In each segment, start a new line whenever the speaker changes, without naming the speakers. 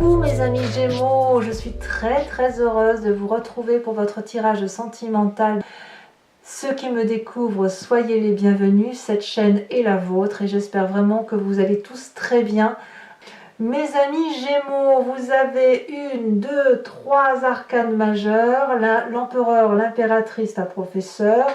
Coucou mes amis Gémeaux, je suis très heureuse de vous retrouver pour votre tirage sentimental. Ceux qui me découvrent, soyez les bienvenus, cette chaîne est la vôtre et j'espère vraiment que vous allez tous très bien. Mes amis Gémeaux, vous avez une, deux, trois arcanes majeures, l'empereur, l'impératrice, la professeure.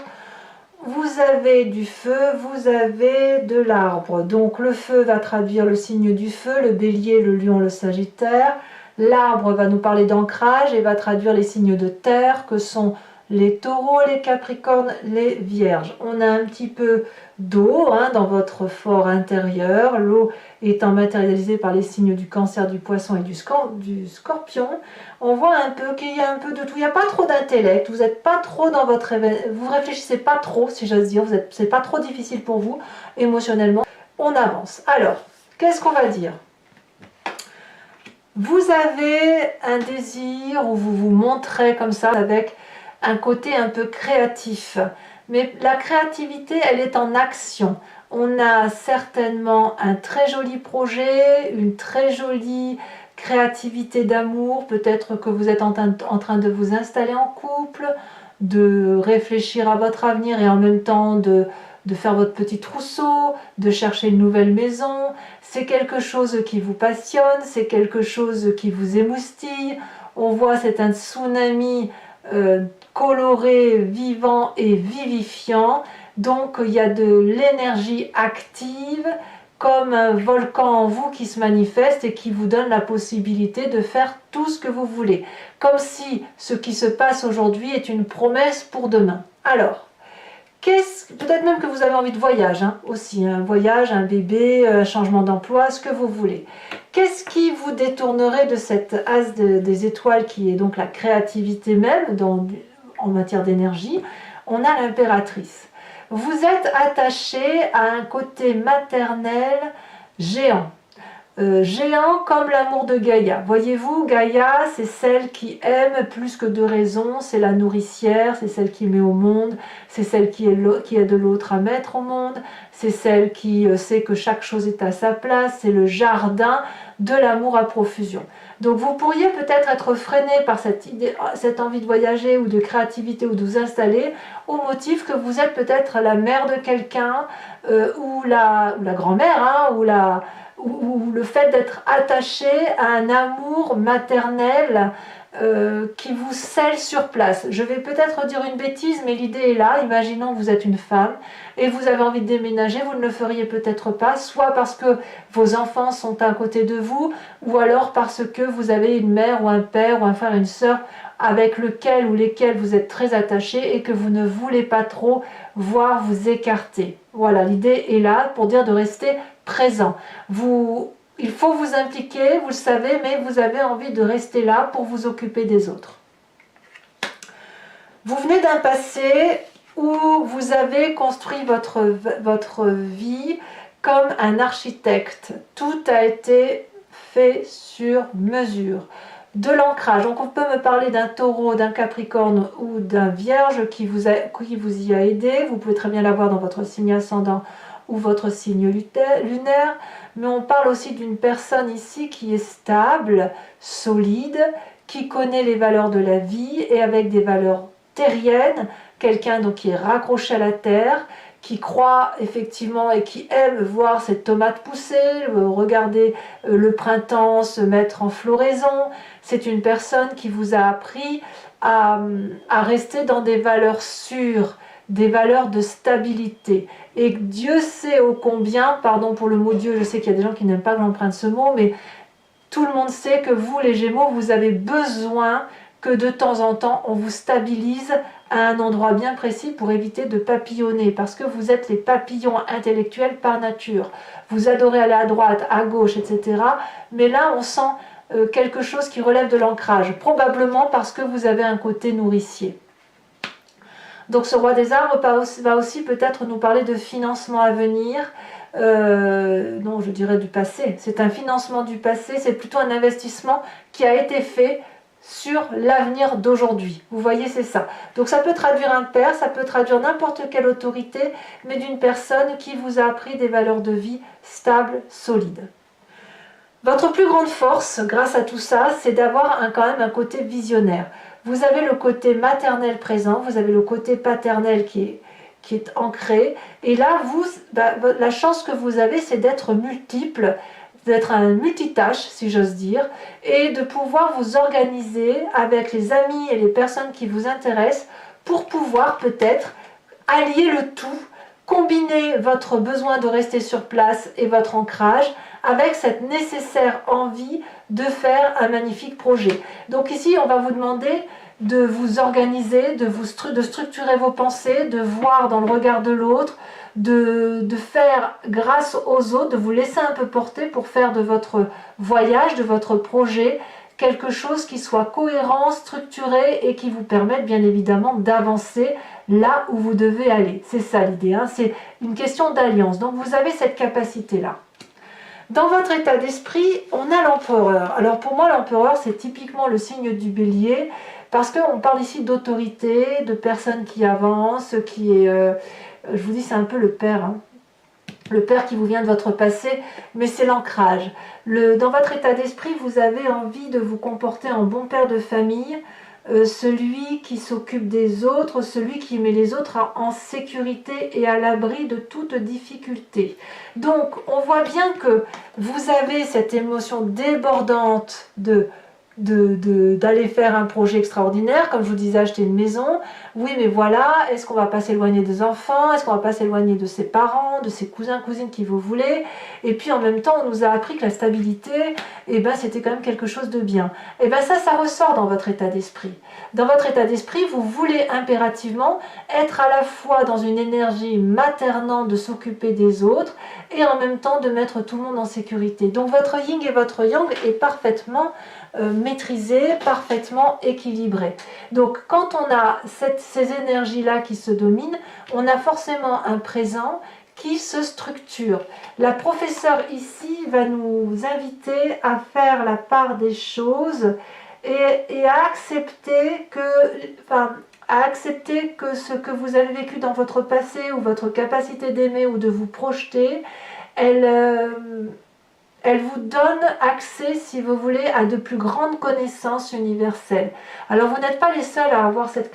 Vous avez du feu, vous avez de l'arbre. Donc le feu va traduire le signe du feu, le bélier, le lion, le sagittaire. L'arbre va nous parler d'ancrage et va traduire les signes de terre que sont les taureaux, les capricornes, les vierges. On a un petit peu d'eau dans votre fort intérieur, l'eau étant matérialisée par les signes du cancer, du poisson et du scorpion. On voit un peu qu'il y a un peu de tout, il n'y a pas trop d'intellect, vous n'êtes pas trop dans votre vous réfléchissez pas trop, si j'ose dire, c'est pas trop difficile pour vous émotionnellement. On avance. Alors, qu'est-ce qu'on va dire? Vous avez un désir où vous vous montrez comme ça avec un côté un peu créatif, mais la créativité elle est en action. On a certainement un très joli projet, une très jolie créativité d'amour, peut-être que vous êtes en train de vous installer en couple, de réfléchir à votre avenir et en même temps de faire votre petit trousseau, de chercher une nouvelle maison. C'est quelque chose qui vous passionne, c'est quelque chose qui vous émoustille. On voit c'est un tsunami coloré, vivant et vivifiant. Donc il y a de l'énergie active comme un volcan en vous qui se manifeste et qui vous donne la possibilité de faire tout ce que vous voulez. Comme si ce qui se passe aujourd'hui est une promesse pour demain. Alors, peut-être même que vous avez envie de voyage aussi, un voyage, un bébé, un changement d'emploi, ce que vous voulez. Qu'est-ce qui vous détournerait de cette as des étoiles qui est donc la créativité même en matière d'énergie? On a l'impératrice. Vous êtes attaché à un côté maternel géant. Géant comme l'amour de Gaïa. Voyez-vous, Gaïa, c'est celle qui aime plus que de raison, c'est la nourricière, c'est celle qui met au monde, c'est celle qui a de l'autre à mettre au monde, c'est celle qui sait que chaque chose est à sa place, c'est le jardin de l'amour à profusion. Donc vous pourriez peut-être être freiné par cette envie de voyager ou de créativité ou de vous installer au motif que vous êtes peut-être la mère de quelqu'un ou la grand-mère ou le fait d'être attaché à un amour maternel qui vous scelle sur place. Je vais peut-être dire une bêtise, mais l'idée est là. Imaginons que vous êtes une femme et vous avez envie de déménager, vous ne le feriez peut-être pas, soit parce que vos enfants sont à côté de vous, ou alors parce que vous avez une mère ou un père ou un frère, une sœur avec lequel ou lesquels vous êtes très attaché et que vous ne voulez pas trop voir vous écarter. Voilà, l'idée est là pour dire de rester présent. Il faut vous impliquer, vous le savez, mais vous avez envie de rester là pour vous occuper des autres. Vous venez d'un passé où vous avez construit votre vie comme un architecte. Tout a été fait sur mesure. De l'ancrage, donc on peut me parler d'un taureau, d'un capricorne ou d'un vierge qui vous y a aidé. Vous pouvez très bien l'avoir dans votre signe ascendant ou votre signe lunaire, mais on parle aussi d'une personne ici qui est stable, solide, qui connaît les valeurs de la vie et avec des valeurs terriennes, quelqu'un donc qui est raccroché à la terre, qui croit effectivement et qui aime voir cette tomate pousser, regarder le printemps se mettre en floraison. C'est une personne qui vous a appris à rester dans des valeurs sûres, des valeurs de stabilité. Et Dieu sait ô combien, pardon pour le mot Dieu, je sais qu'il y a des gens qui n'aiment pas que j'emprunte ce mot, mais tout le monde sait que vous, les Gémeaux, vous avez besoin que de temps en temps, on vous stabilise à un endroit bien précis pour éviter de papillonner, parce que vous êtes les papillons intellectuels par nature. Vous adorez aller à droite, à gauche, etc. Mais là, on sent quelque chose qui relève de l'ancrage, probablement parce que vous avez un côté nourricier. Donc ce roi des arbres va aussi peut-être nous parler de financement à venir, non je dirais du passé, c'est un financement du passé, c'est plutôt un investissement qui a été fait sur l'avenir d'aujourd'hui. Vous voyez, c'est ça. Donc ça peut traduire un père, ça peut traduire n'importe quelle autorité, mais d'une personne qui vous a appris des valeurs de vie stables, solides. Votre plus grande force, grâce à tout ça, c'est d'avoir quand même un côté visionnaire. Vous avez le côté maternel présent, vous avez le côté paternel qui est ancré. Et là, la chance que vous avez, c'est d'être multiple, d'être un multitâche, si j'ose dire, et de pouvoir vous organiser avec les amis et les personnes qui vous intéressent pour pouvoir peut-être allier le tout, combiner votre besoin de rester sur place et votre ancrage avec cette nécessaire envie de faire un magnifique projet. Donc ici, on va vous demander de vous organiser, de structurer vos pensées, de voir dans le regard de l'autre, de faire grâce aux autres, de vous laisser un peu porter pour faire de votre voyage, de votre projet, quelque chose qui soit cohérent, structuré et qui vous permette bien évidemment d'avancer là où vous devez aller. C'est ça l'idée, hein, c'est une question d'alliance. Donc vous avez cette capacité-là. Dans votre état d'esprit, on a l'empereur. Alors pour moi, l'empereur, c'est typiquement le signe du bélier, parce qu'on parle ici d'autorité, de personnes qui avancent, je vous dis, c'est un peu le père, hein. Le père qui vous vient de votre passé, mais c'est l'ancrage. Dans votre état d'esprit, vous avez envie de vous comporter en bon père de famille, celui qui s'occupe des autres, celui qui met les autres en sécurité et à l'abri de toute difficulté. Donc, on voit bien que vous avez cette émotion débordante d'aller faire un projet extraordinaire, comme je vous disais, acheter une maison. Oui, mais voilà, est-ce qu'on va pas s'éloigner des enfants? Est-ce qu'on va pas s'éloigner de ses parents, de ses cousins, cousines qui vous voulez? Et puis en même temps, on nous a appris que la stabilité, eh ben, c'était quand même quelque chose de bien. Et bien ça ressort dans votre état d'esprit. Dans votre état d'esprit, vous voulez impérativement être à la fois dans une énergie maternante de s'occuper des autres et en même temps de mettre tout le monde en sécurité. Donc votre yin et votre yang est parfaitement maîtrisé, parfaitement équilibré. Donc quand on a ces énergies-là qui se dominent, on a forcément un présent qui se structure. La professeure ici va nous inviter à faire la part des choses et à accepter que ce que vous avez vécu dans votre passé ou votre capacité d'aimer ou de vous projeter, elle vous donne accès, si vous voulez, à de plus grandes connaissances universelles. Alors vous n'êtes pas les seuls à avoir cette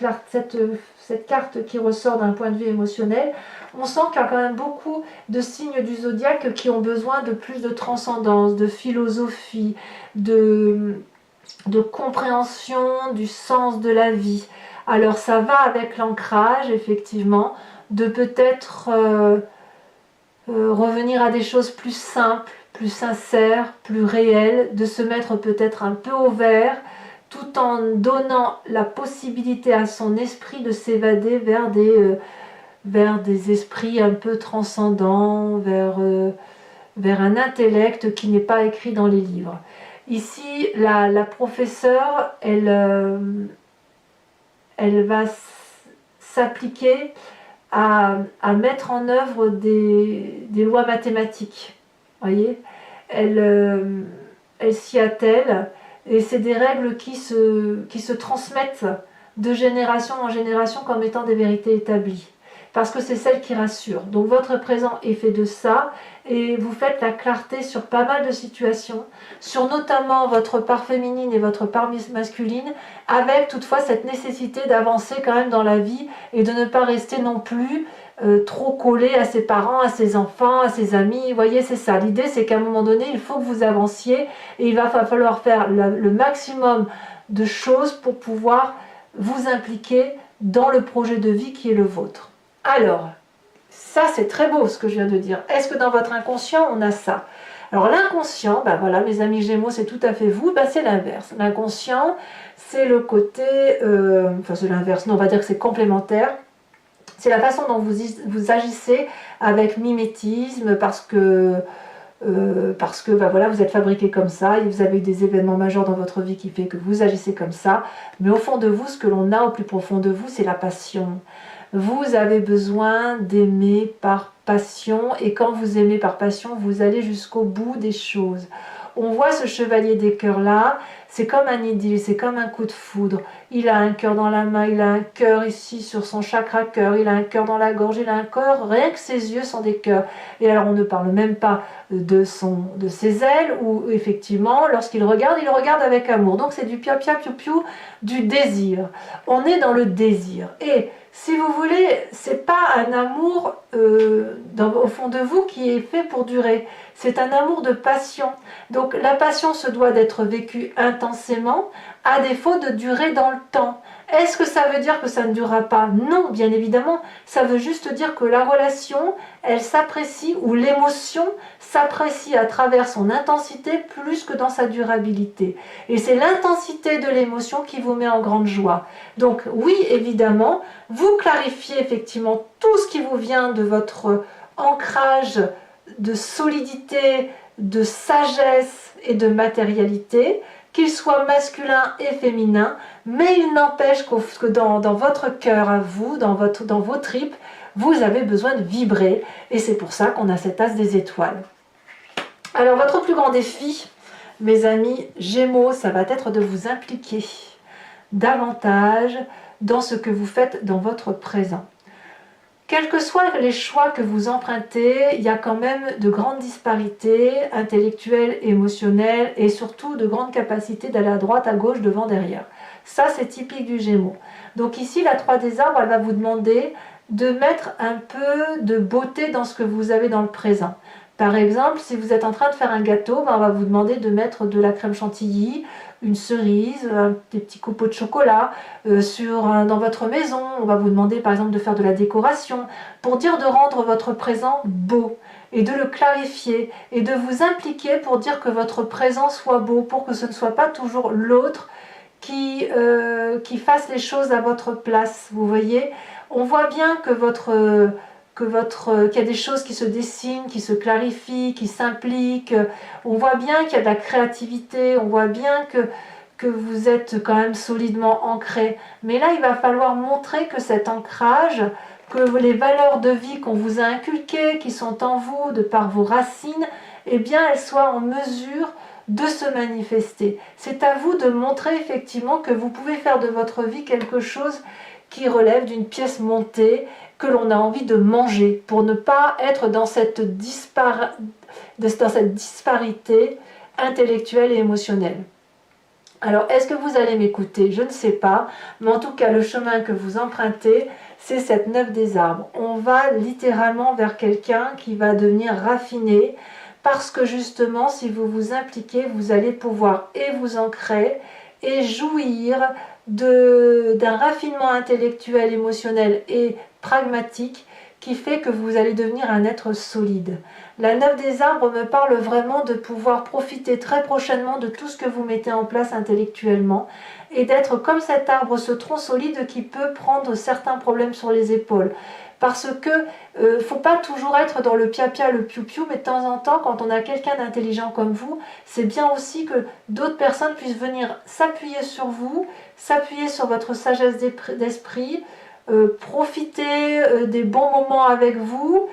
carte qui ressort d'un point de vue émotionnel. On sent qu'il y a quand même beaucoup de signes du zodiaque qui ont besoin de plus de transcendance, de philosophie, de compréhension du sens de la vie. Alors ça va avec l'ancrage, effectivement, de peut-être revenir à des choses plus simples, plus sincères, plus réelles, de se mettre peut-être un peu au vert, tout en donnant la possibilité à son esprit de s'évader vers des esprits un peu transcendants, vers un intellect qui n'est pas écrit dans les livres. Ici, la professeure, elle va s'appliquer à mettre en œuvre des lois mathématiques. Voyez, elle s'y attelle, et c'est des règles qui se transmettent de génération en génération comme étant des vérités établies. Parce que c'est celle qui rassure. Donc votre présent est fait de ça, et vous faites la clarté sur pas mal de situations, sur notamment votre part féminine et votre part masculine, avec toutefois cette nécessité d'avancer quand même dans la vie et de ne pas rester non plus trop collé à ses parents, à ses enfants, à ses amis. Vous voyez, c'est ça. L'idée, c'est qu'à un moment donné, il faut que vous avanciez et il va falloir faire le maximum de choses pour pouvoir vous impliquer dans le projet de vie qui est le vôtre. Alors, ça c'est très beau ce que je viens de dire. Est-ce que dans votre inconscient, on a ça? Alors l'inconscient, ben voilà, mes amis Gémeaux, c'est tout à fait vous, ben c'est l'inverse. L'inconscient, c'est le côté, enfin c'est l'inverse, non, on va dire que c'est complémentaire. C'est la façon dont vous agissez avec mimétisme, parce que ben voilà, vous êtes fabriqué comme ça, et vous avez eu des événements majeurs dans votre vie qui fait que vous agissez comme ça. Mais au fond de vous, ce que l'on a au plus profond de vous, c'est la passion. Vous avez besoin d'aimer par passion, et quand vous aimez par passion, vous allez jusqu'au bout des choses. On voit ce chevalier des cœurs là, c'est comme un idylle, c'est comme un coup de foudre. Il a un cœur dans la main, il a un cœur ici sur son chakra cœur, il a un cœur dans la gorge, il a un cœur, rien que ses yeux sont des cœurs. Et alors on ne parle même pas de ses ailes, où effectivement, lorsqu'il regarde, il regarde avec amour. Donc c'est du pia pia piou piou, du désir. On est dans le désir. Et si vous voulez, c'est pas un amour au fond de vous qui est fait pour durer. C'est un amour de passion. Donc la passion se doit d'être vécue intensément, à défaut de durer dans le temps. Est-ce que ça veut dire que ça ne durera pas? Non, bien évidemment. Ça veut juste dire que la relation, elle s'apprécie, ou l'émotion s'apprécie à travers son intensité plus que dans sa durabilité. Et c'est l'intensité de l'émotion qui vous met en grande joie. Donc oui, évidemment, vous clarifiez effectivement tout ce qui vous vient de votre ancrage de solidité, de sagesse et de matérialité, qu'il soit masculin et féminin, mais il n'empêche que dans votre cœur à vous, dans vos tripes, vous avez besoin de vibrer, et c'est pour ça qu'on a cet as des étoiles. Alors votre plus grand défi, mes amis Gémeaux, ça va être de vous impliquer davantage dans ce que vous faites dans votre présent. Quels que soient les choix que vous empruntez, il y a quand même de grandes disparités intellectuelles, émotionnelles et surtout de grandes capacités d'aller à droite, à gauche, devant, derrière. Ça, c'est typique du Gémeaux. Donc ici, la 3 des arbres, elle va vous demander de mettre un peu de beauté dans ce que vous avez dans le présent. Par exemple, si vous êtes en train de faire un gâteau, on va vous demander de mettre de la crème chantilly, une cerise, des petits copeaux de chocolat. Dans votre maison, on va vous demander par exemple de faire de la décoration pour dire de rendre votre présent beau et de le clarifier et de vous impliquer pour dire que votre présent soit beau, pour que ce ne soit pas toujours l'autre qui fasse les choses à votre place. Vous voyez, on voit bien que qu'il y a des choses qui se dessinent, qui se clarifient, qui s'impliquent. On voit bien qu'il y a de la créativité, on voit bien que vous êtes quand même solidement ancré. Mais là, il va falloir montrer que cet ancrage, que les valeurs de vie qu'on vous a inculquées, qui sont en vous de par vos racines, eh bien, elles soient en mesure de se manifester. C'est à vous de montrer effectivement que vous pouvez faire de votre vie quelque chose qui relève d'une pièce montée, que l'on a envie de manger, pour ne pas être dans cette disparité intellectuelle et émotionnelle. Alors, est-ce que vous allez m'écouter? Je ne sais pas, mais en tout cas, le chemin que vous empruntez, c'est cette 9 des arbres. On va littéralement vers quelqu'un qui va devenir raffiné, parce que justement, si vous vous impliquez, vous allez pouvoir et vous ancrer et jouir d'un raffinement intellectuel, émotionnel et pragmatique qui fait que vous allez devenir un être solide. La 9 des arbres me parle vraiment de pouvoir profiter très prochainement de tout ce que vous mettez en place intellectuellement et d'être comme cet arbre, ce tronc solide qui peut prendre certains problèmes sur les épaules. Parce que faut pas toujours être dans le pia-pia, le piou-piou, mais de temps en temps, quand on a quelqu'un d'intelligent comme vous, c'est bien aussi que d'autres personnes puissent venir s'appuyer sur vous, s'appuyer sur votre sagesse d'esprit, profiter des bons moments avec vous,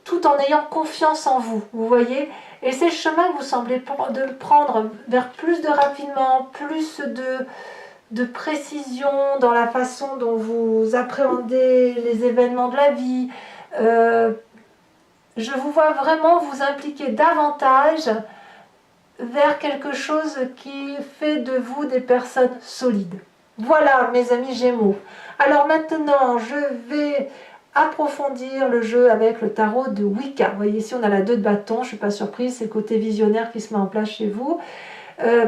tout en ayant confiance en vous, vous voyez. Et c'est le chemin que vous semblez de prendre vers plus de raffinement, plus de précision dans la façon dont vous appréhendez les événements de la vie. Je vous vois vraiment vous impliquer davantage vers quelque chose qui fait de vous des personnes solides. Voilà mes amis Gémeaux. Alors maintenant je vais approfondir le jeu avec le tarot de Wicca. Vous voyez ici on a la 2 de bâton, je ne suis pas surprise, c'est le côté visionnaire qui se met en place chez vous.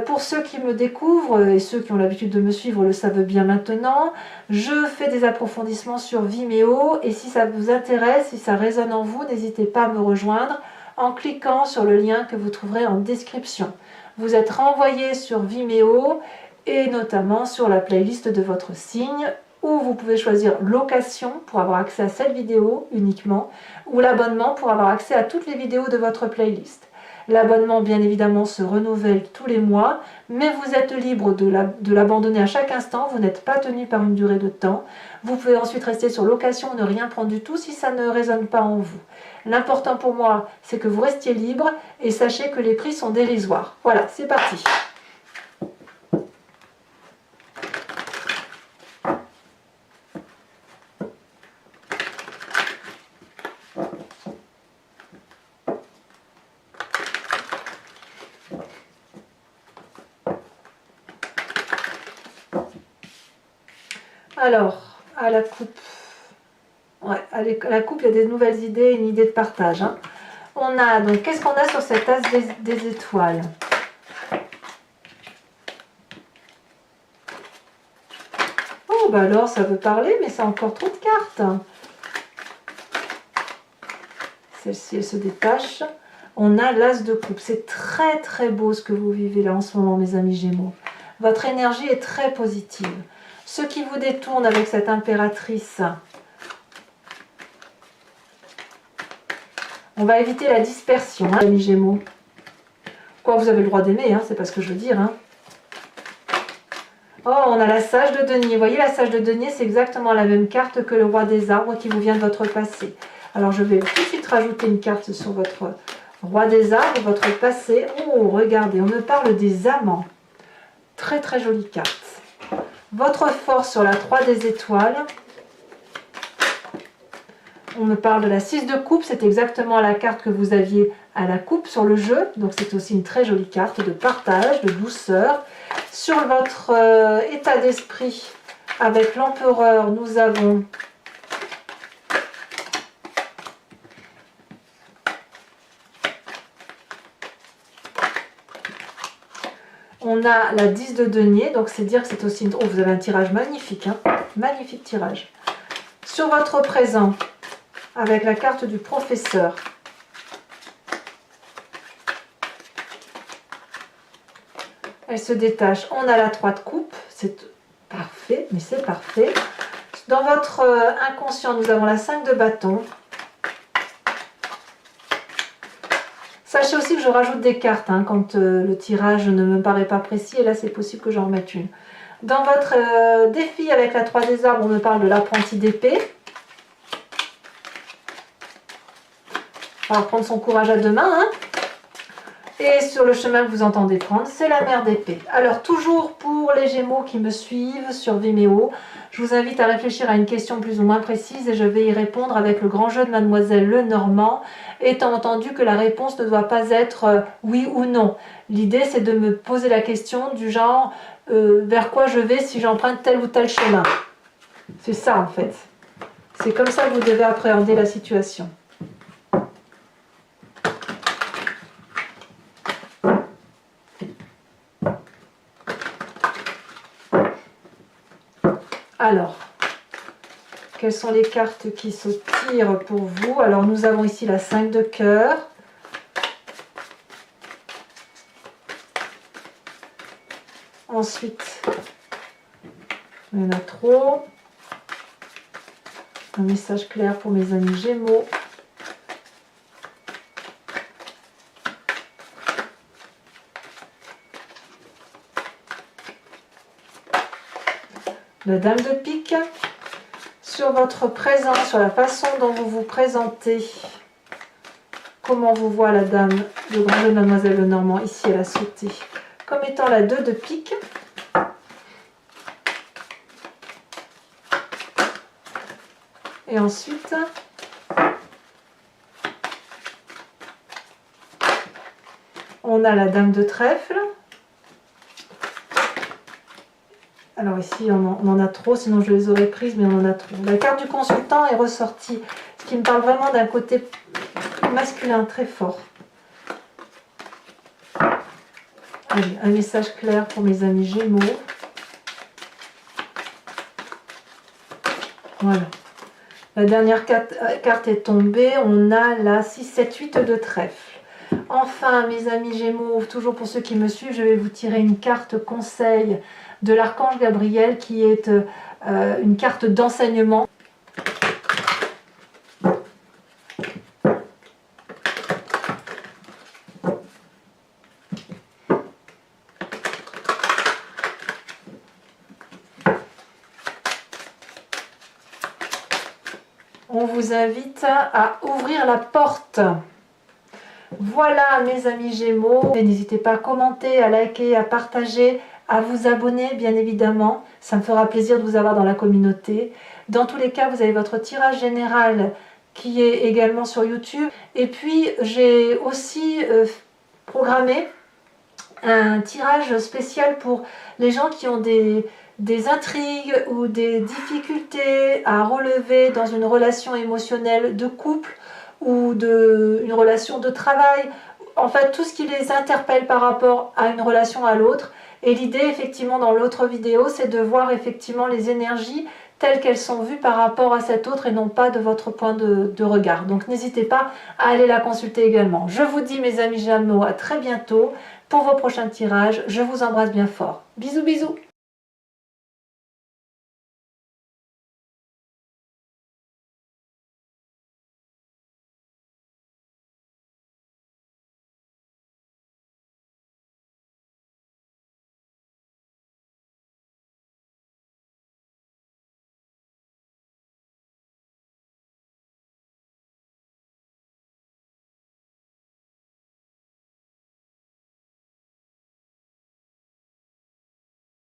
Pour ceux qui me découvrent et ceux qui ont l'habitude de me suivre le savent bien maintenant, je fais des approfondissements sur Vimeo et si ça vous intéresse, si ça résonne en vous, n'hésitez pas à me rejoindre en cliquant sur le lien que vous trouverez en description. Vous êtes renvoyé sur Vimeo et notamment sur la playlist de votre signe où vous pouvez choisir location pour avoir accès à cette vidéo uniquement ou l'abonnement pour avoir accès à toutes les vidéos de votre playlist. L'abonnement, bien évidemment, se renouvelle tous les mois, mais vous êtes libre de l'abandonner à chaque instant. Vous n'êtes pas tenu par une durée de temps. Vous pouvez ensuite rester sur location, ne rien prendre du tout si ça ne résonne pas en vous. L'important pour moi, c'est que vous restiez libre et sachez que les prix sont dérisoires. Voilà, c'est parti. Alors, à la coupe, ouais, à la coupe, il y a des nouvelles idées, une idée de partage. Hein. On a, donc, qu'est-ce qu'on a sur cette as des étoiles? Oh, bah alors, ça veut parler, mais c'est encore trop de cartes. Celle-ci, elle se détache. On a l'as de coupe. C'est très, très beau ce que vous vivez là en ce moment, mes amis Gémeaux. Votre énergie est très positive. Ce qui vous détourne avec cette impératrice, on va éviter la dispersion, hein, amis Gémeaux. Quoi, vous avez le droit d'aimer, hein, c'est pas ce que je veux dire. Hein. Oh, on a la sage de denier. Vous voyez, la sage de denier, c'est exactement la même carte que le roi des arbres qui vous vient de votre passé. Alors, je vais tout de suite rajouter une carte sur votre roi des arbres, votre passé. Oh, regardez, on me parle des amants. Très, très jolie carte. Votre force sur la 3 des étoiles. On me parle de la 6 de coupe, c'est exactement la carte que vous aviez à la coupe sur le jeu. Donc c'est aussi une très jolie carte de partage, de douceur. Sur votre état d'esprit, avec l'empereur, nous avons on a la 10 de denier, donc c'est dire que c'est aussi une... Oh, vous avez un tirage magnifique, hein, magnifique tirage. Sur votre présent, avec la carte du professeur, elle se détache. On a la 3 de coupe, c'est parfait, mais c'est parfait. Dans votre inconscient, nous avons la 5 de bâton. Sachez aussi que je rajoute des cartes hein, quand le tirage ne me paraît pas précis, et là c'est possible que j'en remette une. Dans votre défi avec la 3 des arbres, on me parle de l'apprenti d'épée. On va prendre son courage à deux mains. Hein. Et sur le chemin que vous entendez prendre, c'est la mère d'épée. Alors toujours pour les Gémeaux qui me suivent sur Vimeo, je vous invite à réfléchir à une question plus ou moins précise et je vais y répondre avec le grand jeu de Mademoiselle Lenormand, étant entendu que la réponse ne doit pas être oui ou non. L'idée c'est de me poser la question du genre vers quoi je vais si j'emprunte tel ou tel chemin. C'est ça en fait. C'est comme ça que vous devez appréhender la situation. Alors, quelles sont les cartes qui se tirent pour vous? Alors, nous avons ici la 5 de cœur. Ensuite, il y en a trop. Un message clair pour mes amis Gémeaux. La dame de pique, sur votre présent, sur la façon dont vous vous présentez, comment vous voit la dame, le grand jeu de Mademoiselle Lenormand, ici elle a sauté, comme étant la 2 de pique. Et ensuite, on a la dame de trèfle. Alors ici, on en a trop, sinon je les aurais prises, mais on en a trop. La carte du consultant est ressortie, ce qui me parle vraiment d'un côté masculin très fort. Allez, un message clair pour mes amis Gémeaux. Voilà. La dernière carte est tombée, on a la 6, 7, 8 de trèfle. Enfin, mes amis Gémeaux, toujours pour ceux qui me suivent, je vais vous tirer une carte conseil de l'archange Gabriel qui est une carte d'enseignement. On vous invite à ouvrir la porte. Voilà mes amis Gémeaux. N'hésitez pas à commenter, à liker, à partager, à vous abonner bien évidemment. Ça me fera plaisir de vous avoir dans la communauté. Dans tous les cas, vous avez votre tirage général qui est également sur YouTube. Et puis j'ai aussi programmé un tirage spécial pour les gens qui ont des intrigues ou des difficultés à relever dans une relation émotionnelle de couple ou une relation de travail, en fait tout ce qui les interpelle par rapport à une relation à l'autre. Et l'idée effectivement dans l'autre vidéo, c'est de voir effectivement les énergies telles qu'elles sont vues par rapport à cet autre et non pas de votre point de regard. Donc n'hésitez pas à aller la consulter également. Je vous dis mes amis Gémeaux à très bientôt pour vos prochains tirages. Je vous embrasse bien fort. Bisous bisous.